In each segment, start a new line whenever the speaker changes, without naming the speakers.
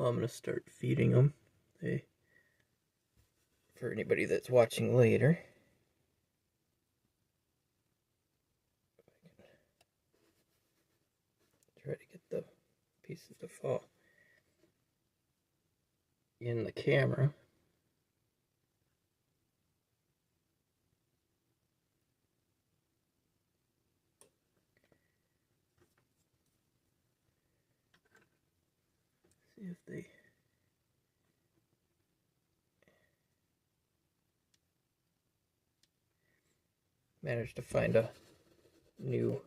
Well, I'm going to start feeding them. For anybody that's watching later. Try to get the pieces to fall in the camera. See if they managed to find a new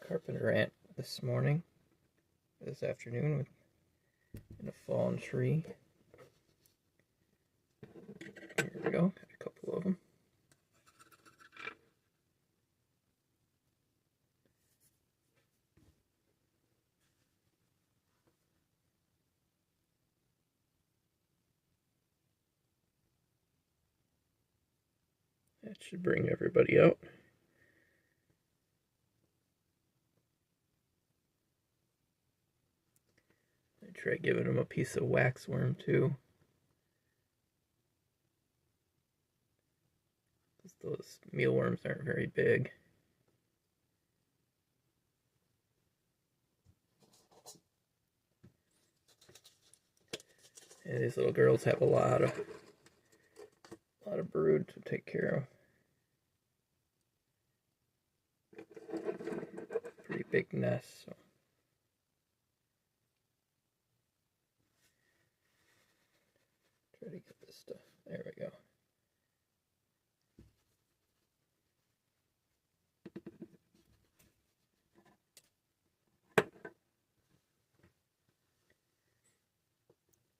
carpenter ant this afternoon, in a fallen tree. Here we go, got a couple of them. That should bring everybody out. I try giving them a piece of waxworm too. Because those mealworms aren't very big. And these little girls have a lot of brood to take care of. Pretty big nest. So. Try to get this stuff. There we go.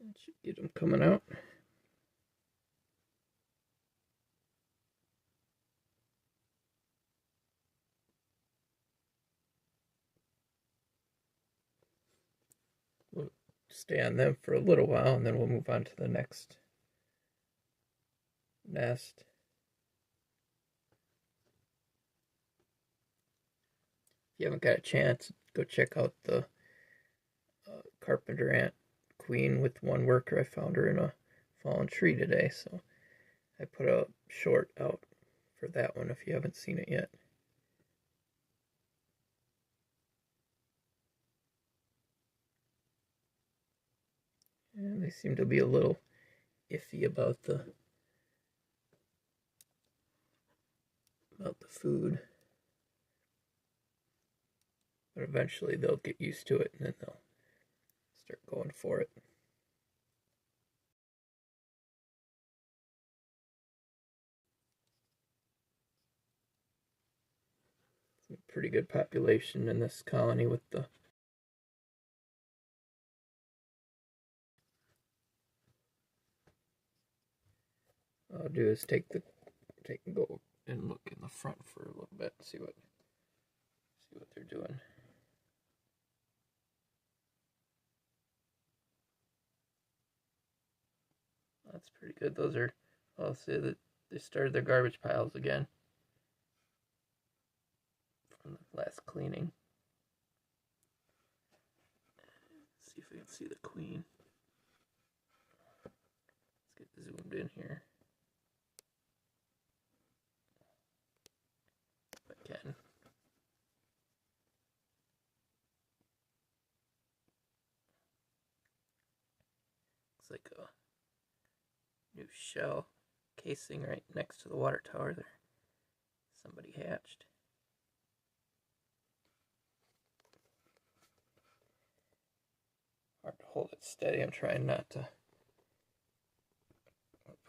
That should get them coming out. We'll stay on them for a little while and then we'll move on to the next nest. If you haven't got a chance, go check out the carpenter ant queen with one worker. I found her in a fallen tree today, so I put a short out for that one if you haven't seen it yet. And they seem to be a little iffy about the food. But eventually they'll get used to it and then they'll start going for it. It's a pretty good population in this colony with the what I'll do is take and go and look in the front for a little bit, see what they're doing. That's pretty good. Those are, I'll say that they started their garbage piles again from the last cleaning. Let's see if we can see the queen. Let's get zoomed in here. If I can. Looks like a new shell casing right next to the water tower there. Somebody hatched. Hard to hold it steady. I'm trying not to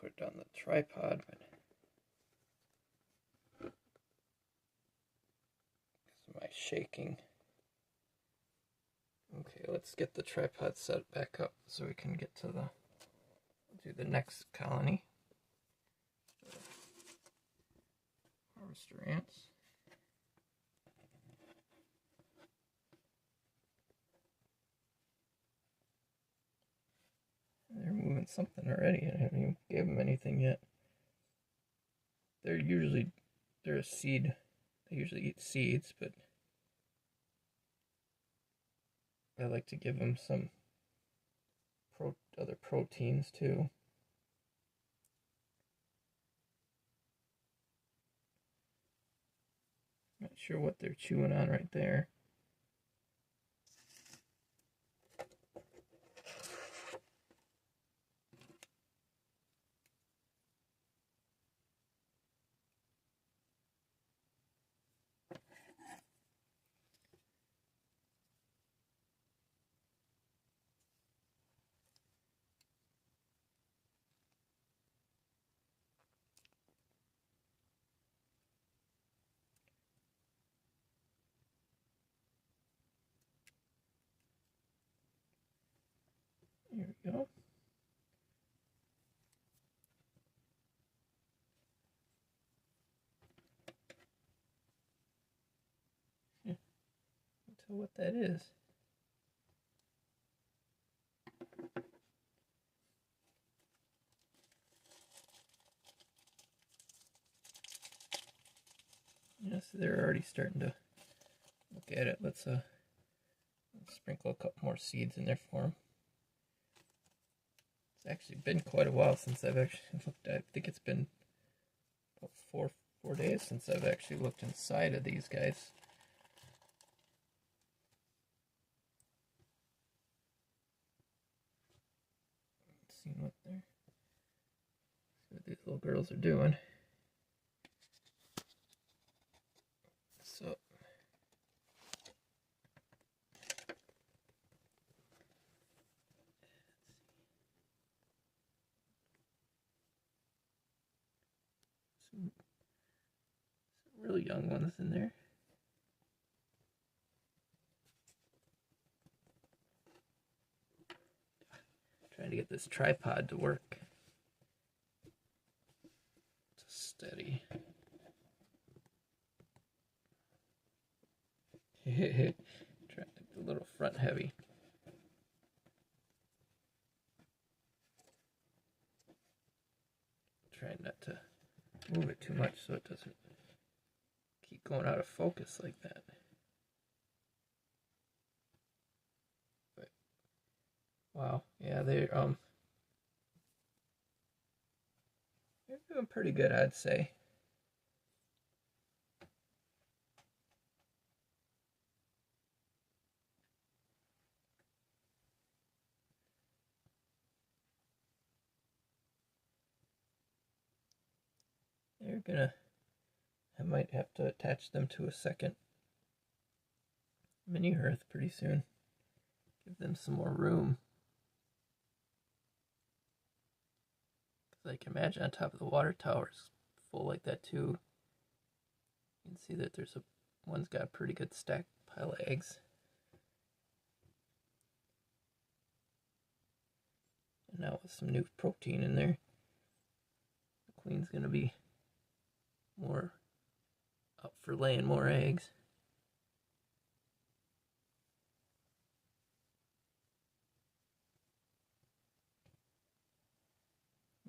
put it on the tripod, but because of my shaking. Okay, let's get the tripod set back up so we can get to do the next colony. Harvester ants. They're moving something already. I haven't even gave them anything yet. They're a seed. They usually eat seeds, but I like to give them some other proteins too. Not sure what they're chewing on right there. Here we go. Yeah, can't tell what that is. Yes, they're already starting to look at it. Let's sprinkle a couple more seeds in there for them. It's actually been quite a while since I've actually looked at. I think it's been about four days since I've actually looked inside of these guys. Let's see what these little girls are doing. So some really young ones in there. Trying to get this tripod to work. It's steady. Trying to be a little front heavy. Trying not to move it too much so it doesn't keep going out of focus like that. But wow, yeah, they're doing pretty good, I'd say. I might have to attach them to a second mini hearth pretty soon. Give them some more room. Because I can imagine on top of the water tower's full like that too. You can see that one's got a pretty good stacked pile of eggs. And now with some new protein in there, the queen's going to be more up for laying more eggs.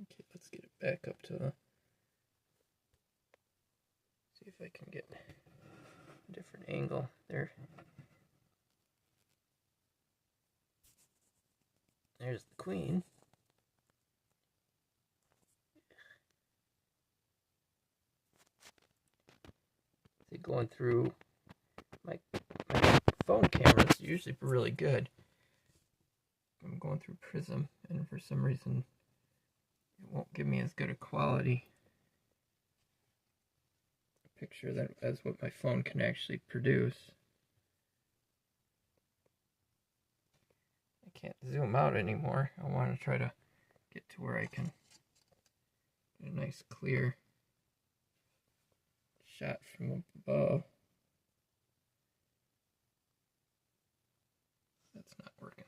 Okay, let's get it back up to see if I can get a different angle there. There's the queen. See, going through my phone camera is usually really good. I'm going through Prism, and for some reason it won't give me as good a quality picture as what my phone can actually produce. I can't zoom out anymore. I want to try to get to where I can get a nice clear shot from up above. That's not working.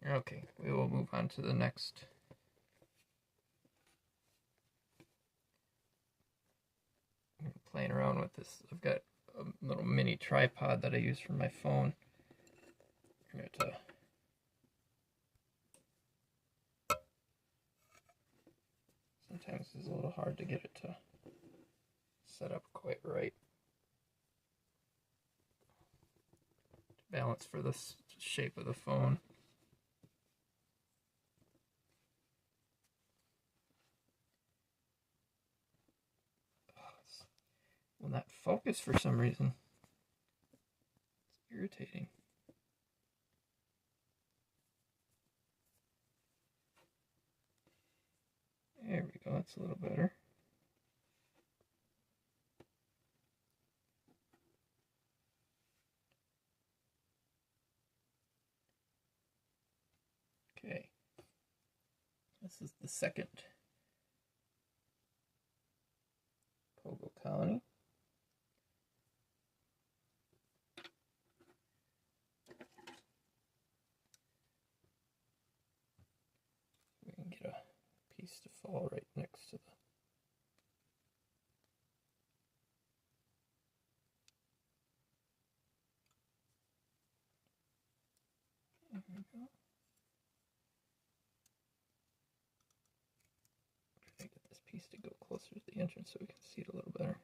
Okay, we will move on to the next. I'm playing around with this. I've got a little mini tripod that I use for my phone. Sometimes it's a little hard to get it to set up quite right balance for the shape of the phone. Will not focus for some reason. It's irritating. There we go, that's a little better. Okay. This is the second Pogo colony. We can get a piece to fall right next to the there we go. Try to get this piece to go closer to the entrance so we can see it a little better.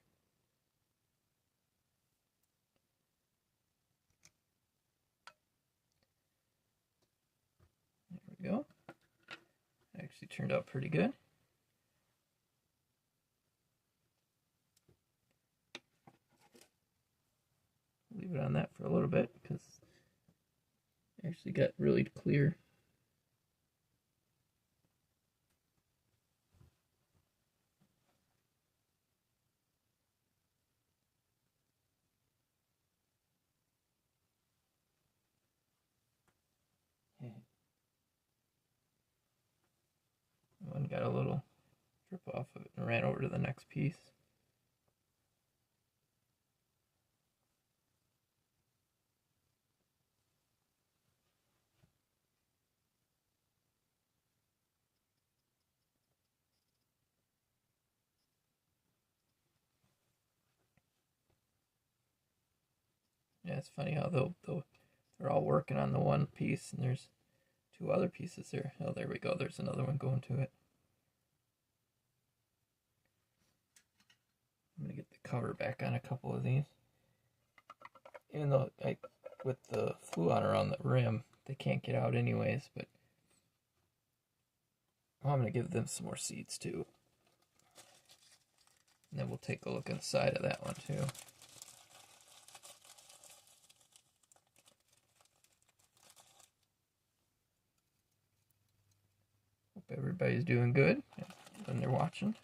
There we go. Actually turned out pretty good. Leave it on that for a little bit because it actually got really clear. One got a little drip off of it and ran over to the next piece. Yeah, it's funny how they're all working on the one piece and there's two other pieces there. Oh, there we go. There's another one going to it. I'm going to get the cover back on a couple of these. Even though with the flue on around the rim, they can't get out anyways, but I'm going to give them some more seeds too. And then we'll take a look inside of that one too. Hope everybody's doing good when they're watching.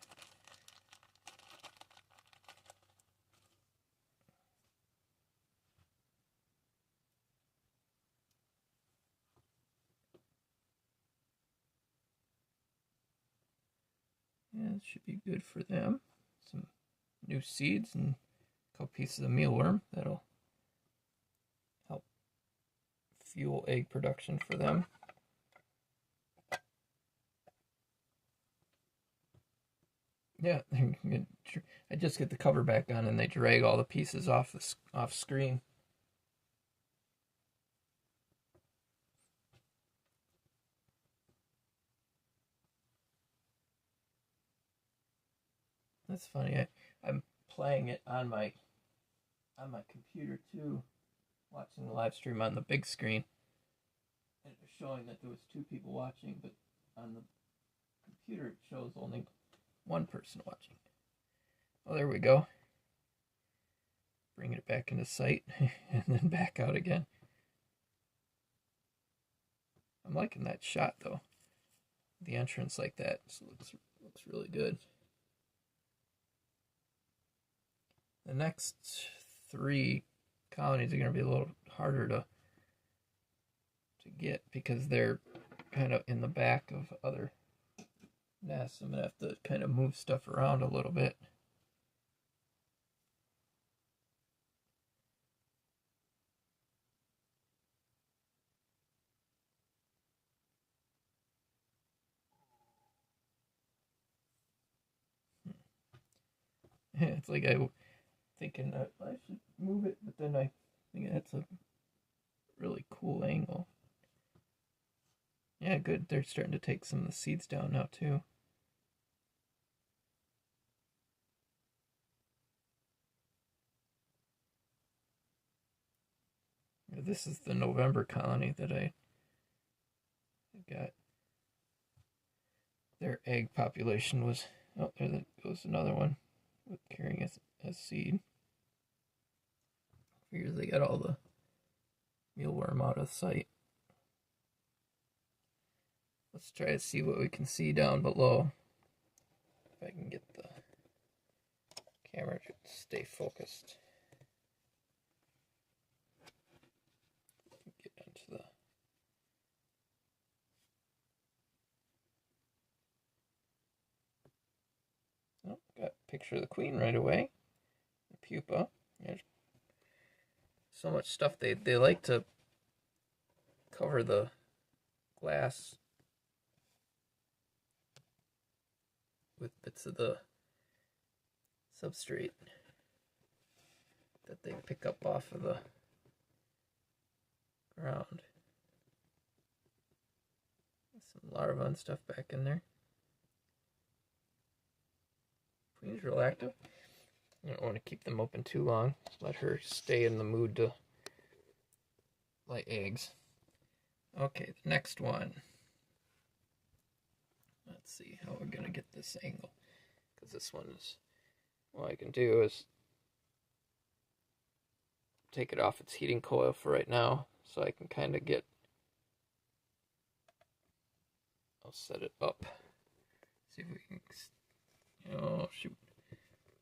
Yeah, it should be good for them. Some new seeds and a couple pieces of mealworm. That'll help fuel egg production for them. Yeah, I just get the cover back on and they drag all the pieces off screen. That's funny. I'm playing it on my computer too, watching the live stream on the big screen. And it was showing that there was 2 people watching, but on the computer it shows only 1 person watching. Oh, there we go. Bringing it back into sight and then back out again. I'm liking that shot though. The entrance like that looks really good. The next 3 colonies are going to be a little harder to get because they're kind of in the back of other nests. I'm going to have to kind of move stuff around a little bit. It's like I thinking that I should move it, but then I think that's a really cool angle. Yeah, good. They're starting to take some of the seeds down now too. This is the November colony that I got. Their egg population was, oh, there goes another one with carrying a seed. Figures they got all the mealworm out of sight. Let's try to see what we can see down below. If I can get the camera to stay focused. Get into the oh, got a picture of the queen right away. The pupa. There's so much stuff. They like to cover the glass with bits of the substrate that they pick up off of the ground. Some larvae and stuff back in there. Queen's real active. I don't want to keep them open too long. Let her stay in the mood to lay eggs. Okay, the next one. Let's see how we're going to get this angle. Because this one is, all I can do is take it off its heating coil for right now. So I can kind of get, I'll set it up. See if we can, oh shoot.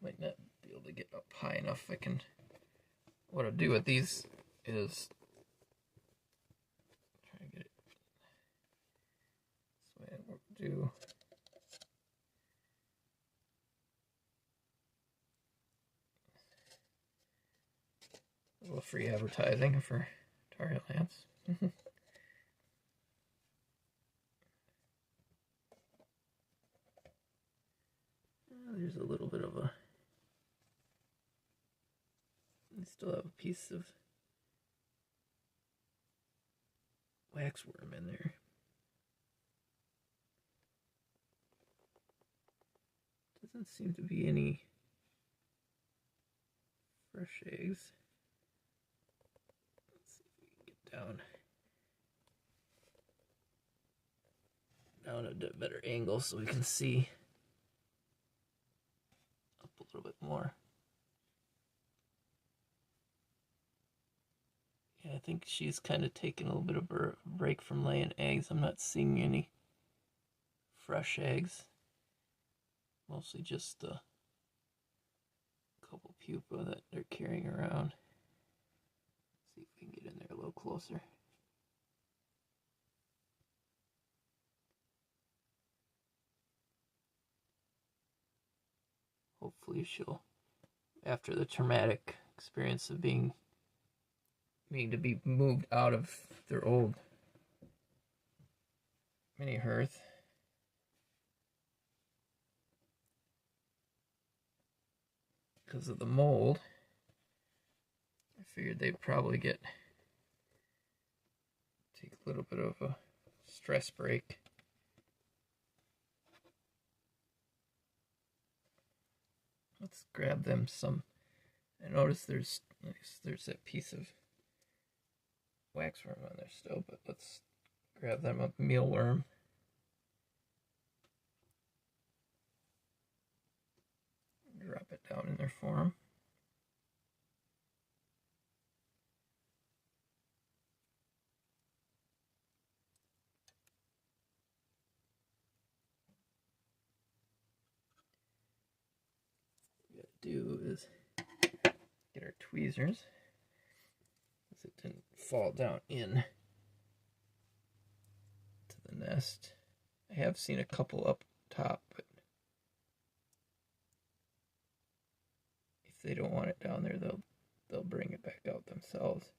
Might not be able to get up high enough. I can, what I'll do with these is try to get it this way. What we'll do, a little free advertising for target lamps. There's a little bit of a, I still have a piece of waxworm in there. Doesn't seem to be any fresh eggs. Let's see if we can get down at a better angle so we can see up a little bit more. Yeah, I think she's kind of taking a little bit of a break from laying eggs. I'm not seeing any fresh eggs. Mostly just a couple pupa that they're carrying around. Let's see if we can get in there a little closer. Hopefully she'll, after the traumatic experience of being to be moved out of their old mini hearth, because of the mold, I figured they'd probably take a little bit of a stress break. Let's grab them some. I noticed there's that piece of waxworm on there still, but let's grab them a mealworm. Drop it down in their form. What we gotta do is get our tweezers, because it didn't fall down in to the nest. I have seen a couple up top, but if they don't want it down there, they'll bring it back out themselves.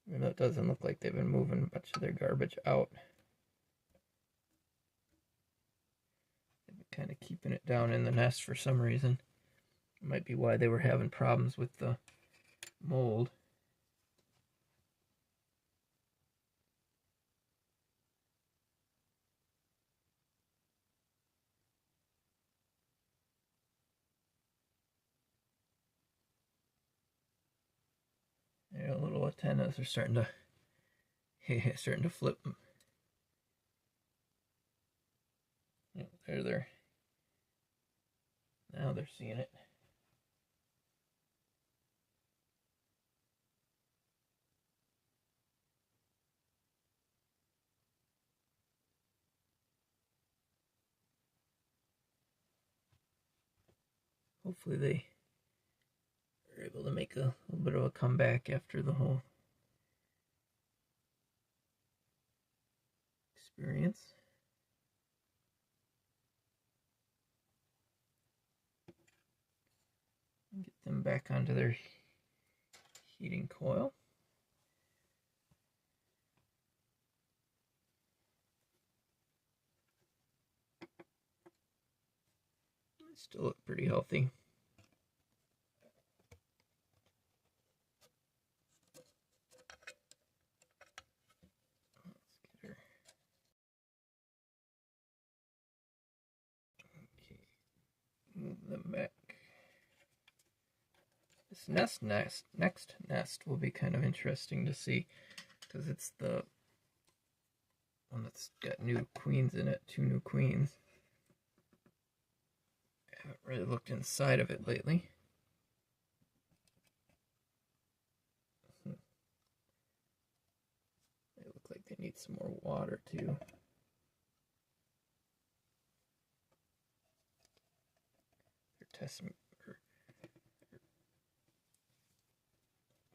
Even though it doesn't look like they've been moving much of their garbage out. They've been kind of keeping it down in the nest for some reason. It might be why they were having problems with the mold. Yeah, a little antennas are starting to flip. There. Now they're seeing it. Hopefully they are able to make a little bit of a comeback after the whole experience. Get them back onto their heating coil. They still look pretty healthy. Let's get her. Okay, move them back. This next nest will be kind of interesting to see, because it's the one that's got new queens in it, 2 new queens. I haven't really looked inside of it lately. They look like they need some more water too. Their test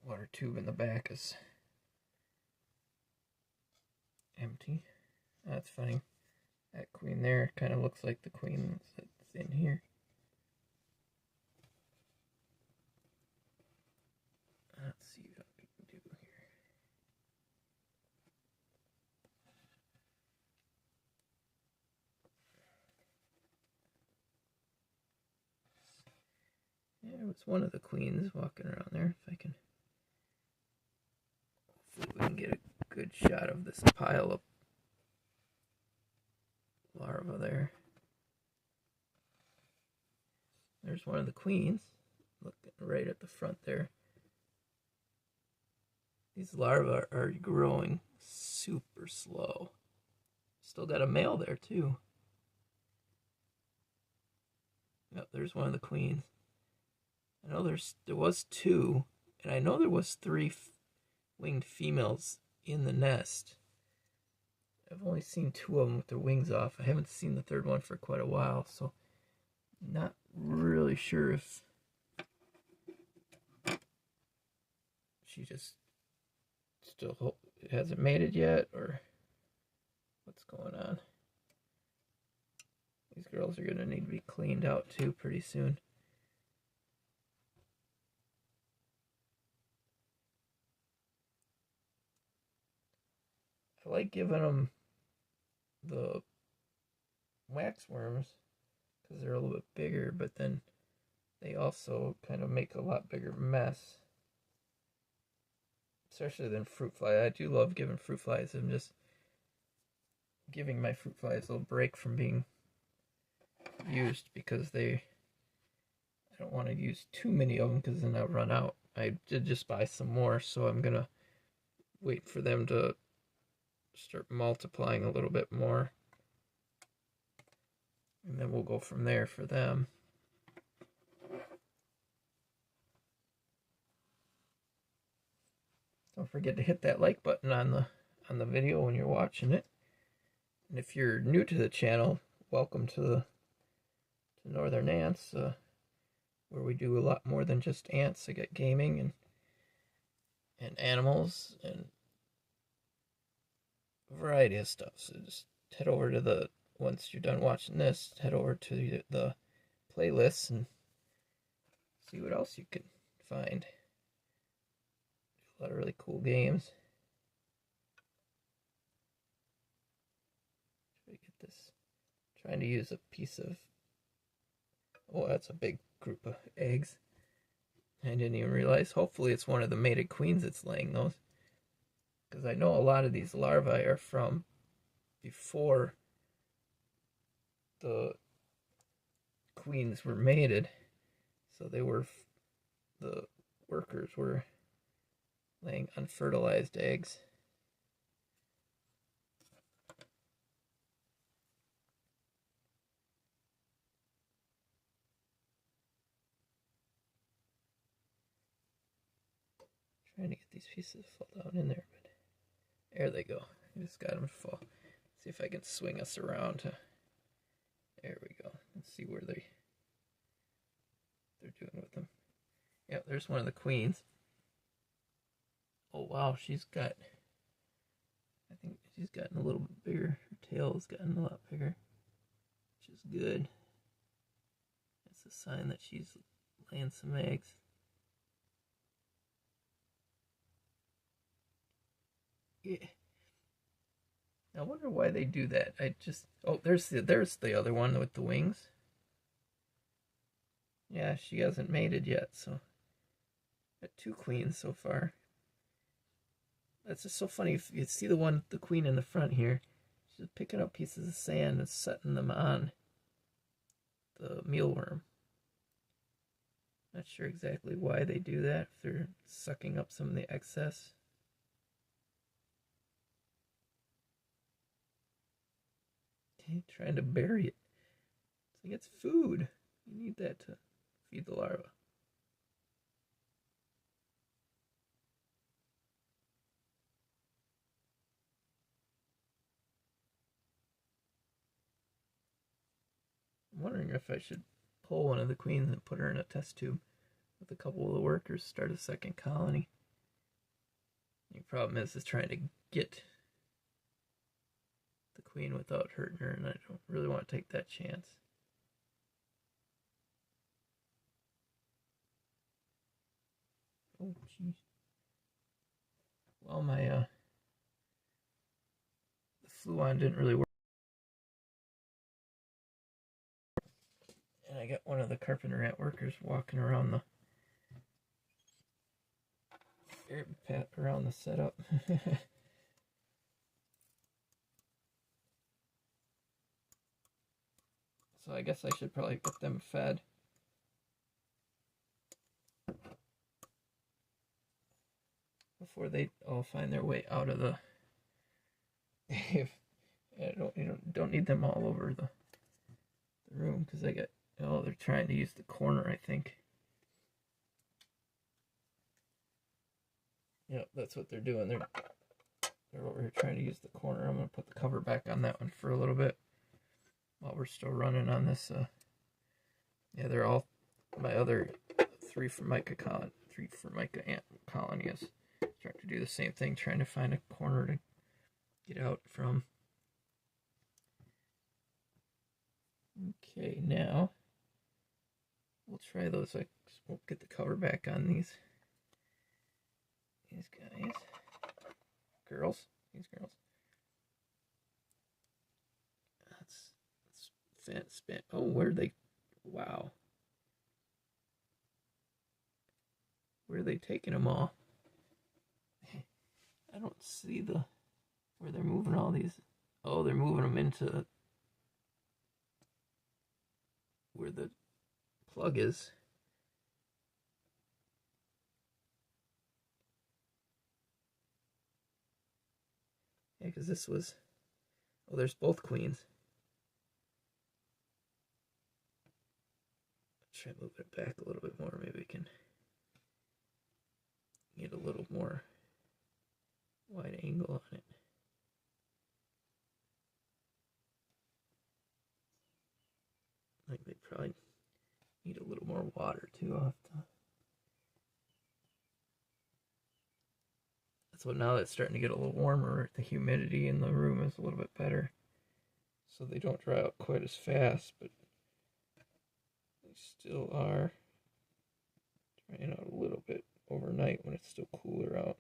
water tube in the back is empty. That's funny. That queen there kind of looks like the queen that's in here. Let's see what we can do here. There was one of the queens walking around there. If I can, hopefully we can get a good shot of this pile of larvae there. There's one of the queens, looking right at the front there. These larvae are growing super slow. Still got a male there too. Yep, there's one of the queens. I know there was 2, and I know there was 3 winged females in the nest. I've only seen 2 of them with their wings off. I haven't seen the 3rd one for quite a while, so not really sure if she just still hasn't mated yet or what's going on. These girls are going to need to be cleaned out too pretty soon. I like giving them the waxworms because they're a little bit bigger, but then they also kind of make a lot bigger mess, especially than fruit fly. I do love giving fruit flies. I'm just giving my fruit flies a little break from being used because I don't want to use too many of them because then I'll run out. I did just buy some more, so I'm gonna wait for them to start multiplying a little bit more, and then we'll go from there for them. Don't forget to hit that like button on the video when you're watching it. And if you're new to the channel, welcome to Northern Ants, where we do a lot more than just ants. I got gaming and animals and a variety of stuff. So just head over to once you're done watching this, head over to the playlists and see what else you can find. A lot of really cool games. Try to get this. Trying to use a piece of. Oh, that's a big group of eggs. I didn't even realize. Hopefully, it's one of the mated queens that's laying those. Because I know a lot of these larvae are from before the queens were mated. So they were. The workers were laying unfertilized eggs. Trying to get these pieces to fall down in there, but there they go. I just got them to fall. See if I can swing us around to. There we go. Let's see where they're doing with them. Yeah, there's one of the queens. Oh wow, I think she's gotten a little bit bigger. Her tail's gotten a lot bigger, which is good. It's a sign that she's laying some eggs. Yeah. I wonder why they do that. There's the other one with the wings. Yeah, she hasn't mated yet, so got 2 queens so far. That's just so funny. If you see the queen in the front here, she's picking up pieces of sand and setting them on the mealworm. Not sure exactly why they do that, if they're sucking up some of the excess. Okay, trying to bury it. It's like it's food. You need that to feed the larva. I'm wondering if I should pull one of the queens and put her in a test tube with a couple of the workers, start a second colony. The problem is trying to get the queen without hurting her, and I don't really want to take that chance. Oh, jeez. Well, my the Fluon didn't really work. And I got one of the carpenter ant workers walking around the setup. So I guess I should probably get them fed. Before they all find their way out of the. I don't need them all over the room, because they're trying to use the corner, I think. Yep, that's what they're doing. They're over here trying to use the corner. I'm going to put the cover back on that one for a little bit while we're still running on this. Yeah, they're all my other 3 Formica ant colonies. Trying to do the same thing, trying to find a corner to get out from. Okay, now we'll try those. I won't get the cover back on these guys. These girls. Let's spin. Oh, where'd they? Wow. Where are they taking them all? I don't see where they're moving all these. Oh, they're moving them into where the plug is. Yeah, because this was. Oh, there's both queens. Let's try moving it back a little bit more. Maybe we can get a little more wide angle on it. I think they probably need a little more water too. So now that it's starting to get a little warmer, the humidity in the room is a little bit better. So they don't dry out quite as fast, but they still are drying out a little bit overnight when it's still cooler out.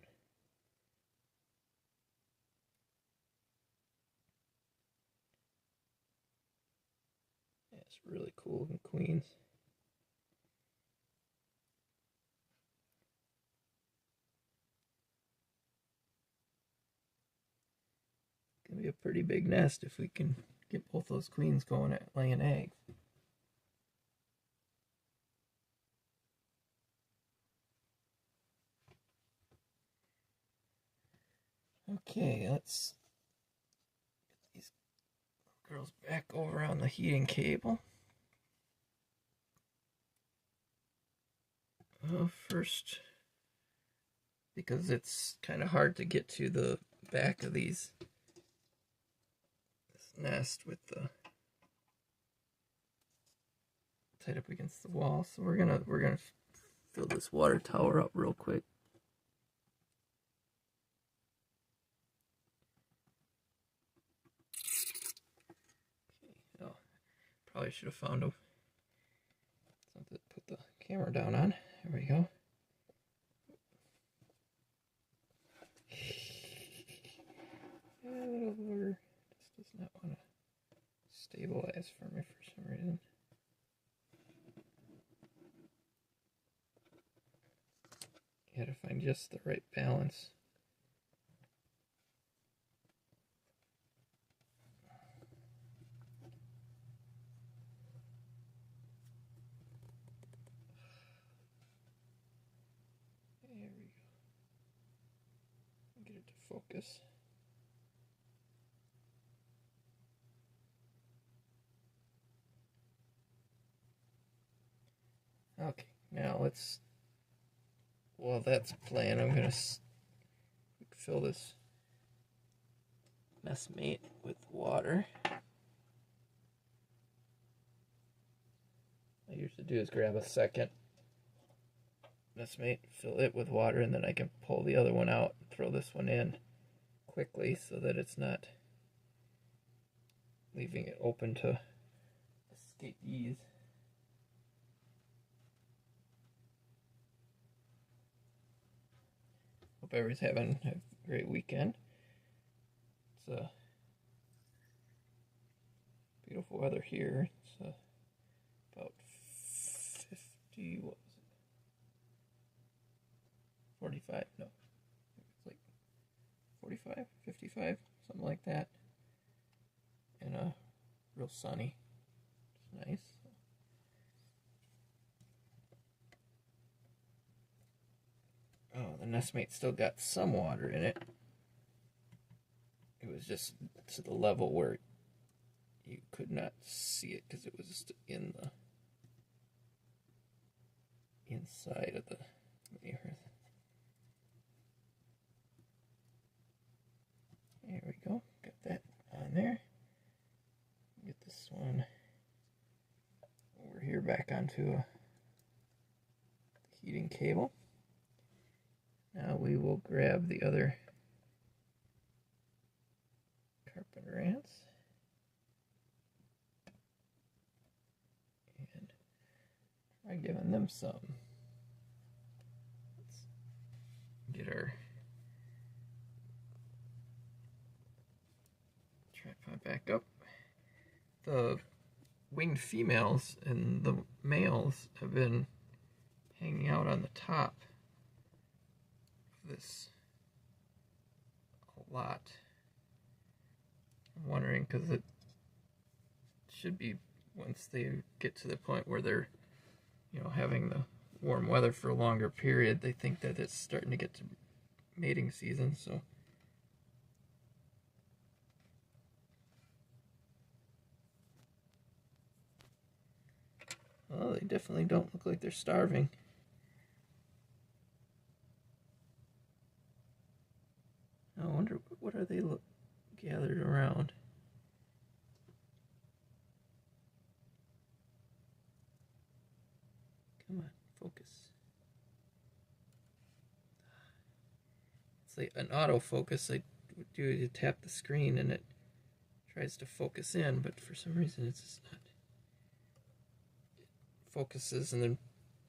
Yeah, it's really cool in queens. Gonna be a pretty big nest if we can get both those queens going at laying eggs. Okay, let's get these girls back over on the heating cable. First, because it's kind of hard to get to the back of this nest with the tied up against the wall. So we're gonna fill this water tower up real quick. Okay, oh, probably should have found something to put the camera down on. There we go. Yeah, a little water just does not want to stabilize for me for some reason. You gotta find just the right balance. There we go. Get it to focus. Okay, now let's, while that's playing, I'm gonna fill this messmate with water. What I usually do is grab a second messmate, fill it with water, and then I can pull the other one out and throw this one in quickly so that it's not leaving it open to escapees. Hope everybody's having a great weekend. It's beautiful weather here. It's about 50, what was it? 45, no. It's like 45, 55, something like that. And real sunny. It's nice. Oh, the nestmate still got some water in it. It was just to the level where you could not see it because it was just in the inside of the earth. There we go. Got that on there. Get this one over here back onto the heating cable. Now we will grab the other carpenter ants and try giving them some. Let's get our tripod back up. The winged females and the males have been hanging out on the top of this a lot. I'm wondering because it should be, once they get to the point where they're, having the warm weather for a longer period, they think that it's starting to get to mating season, so well, they definitely don't look like they're starving. I wonder, what are they gathered around? Come on, focus. It's like an autofocus. I do, you tap the screen and it tries to focus in, but for some reason it's just not. It focuses and then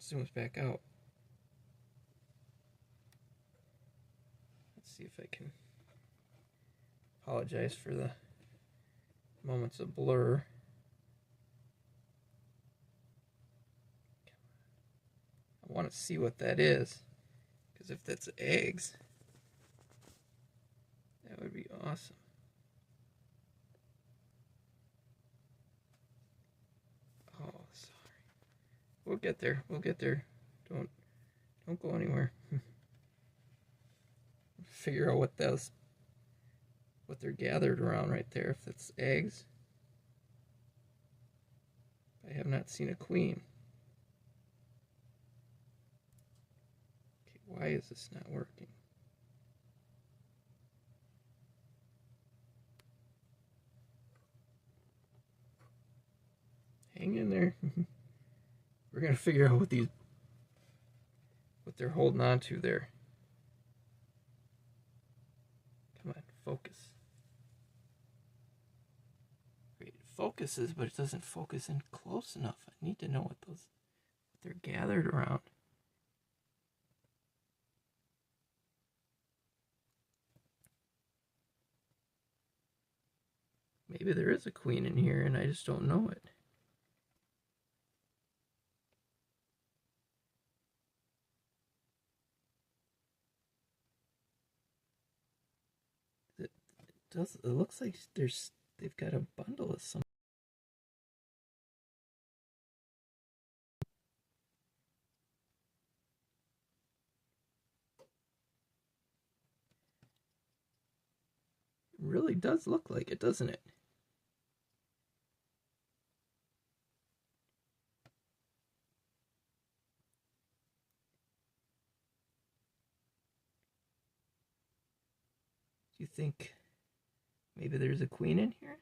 zooms back out. Let's see if I can. Apologize for the moments of blur. I want to see what that is, because if that's eggs, that would be awesome. Oh, sorry. We'll get there. We'll get there. Don't go anywhere. Figure out what those what they're gathered around right there, if it's eggs. I have not seen a queen. Okay, why is this not working? Hang in there. We're gonna figure out what they're holding on to there. Come on, focus. Great, it focuses, but it doesn't focus in close enough. I need to know what they're gathered around. Maybe there is a queen in here and I just don't know it. It looks like they've got a bundle of some. It really does look like it, doesn't it? Do you think maybe there's a queen in here?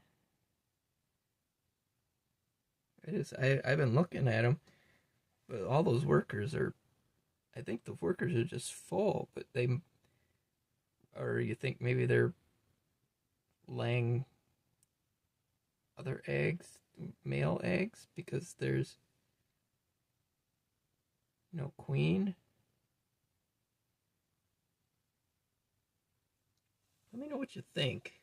I've been looking at them, but all those workers are, I think the workers are just full, but or you think maybe they're laying other eggs, male eggs, because there's no queen. Let me know what you think.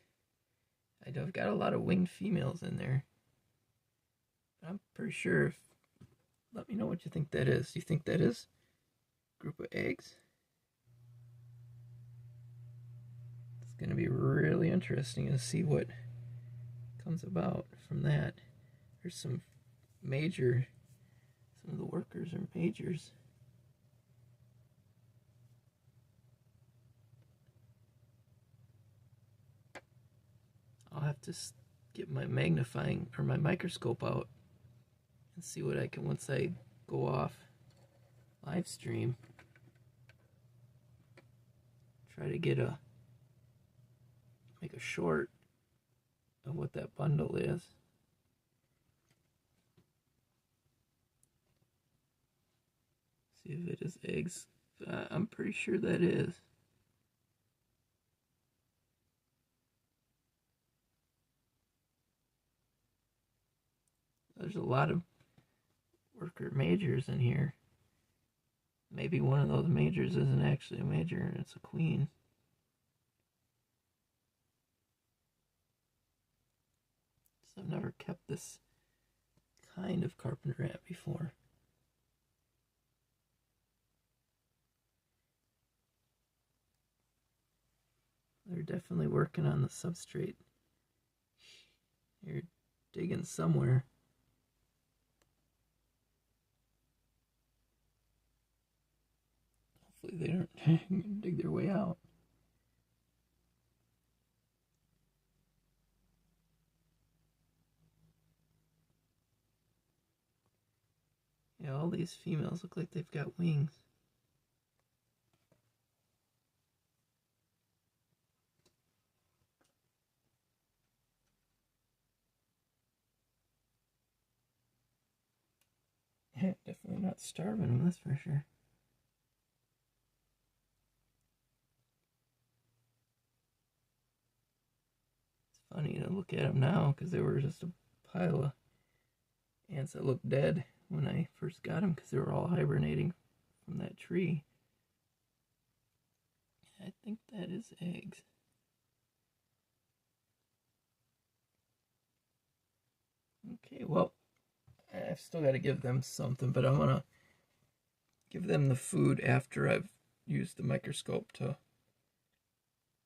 I've got a lot of winged females in there. I'm pretty sure. Let me know what you think that is. Do you think that is a group of eggs? It's going to be really interesting to see what comes about from that. There's some of the workers are majors. I'll have to get my magnifying or my microscope out and see what I can, once I go off live stream, try to make a short of what that bundle is. See if it is eggs. I'm pretty sure that is. There's a lot of worker majors in here. Maybe one of those majors isn't actually a major and it's a queen. So I've never kept this kind of carpenter ant before. They're definitely working on the substrate. You're digging somewhere. Hopefully they don't dig their way out. Yeah, all these females look like they've got wings. Yeah, definitely not starving them, that's for sure. It's funny to look at them now because they were just a pile of ants that looked dead when I first got them because they were all hibernating from that tree. I think that is eggs. Okay, well, I've still got to give them something, but I'm going to give them the food after I've used the microscope to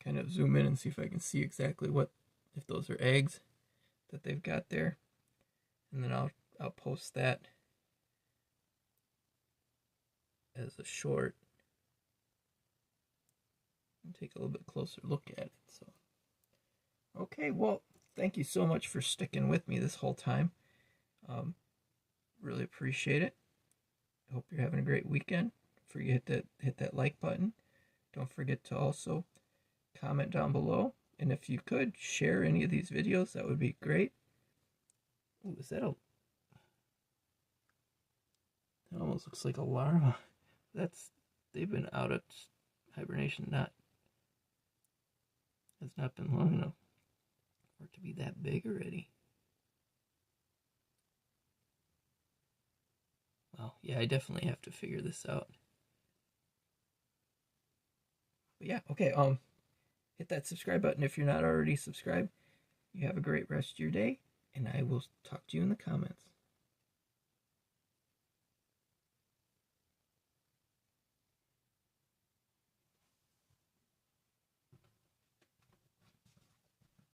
kind of zoom in and see if I can see exactly if those are eggs that they've got there. And then I'll post that as a short and take a little bit closer look at it. So Okay, well, thank you so much for sticking with me this whole time. Um, really appreciate it. I hope you're having a great weekend. Don't forget to hit that like button. Don't forget to also comment down below. And if you could share any of these videos, that would be great. Ooh, is that a... That almost looks like a larva. That's... They've been out of hibernation. Has not been long enough for it to be that big already. Well, yeah, I definitely have to figure this out. But yeah, okay, hit that subscribe button if you're not already subscribed. You have a great rest of your day, and I will talk to you in the comments.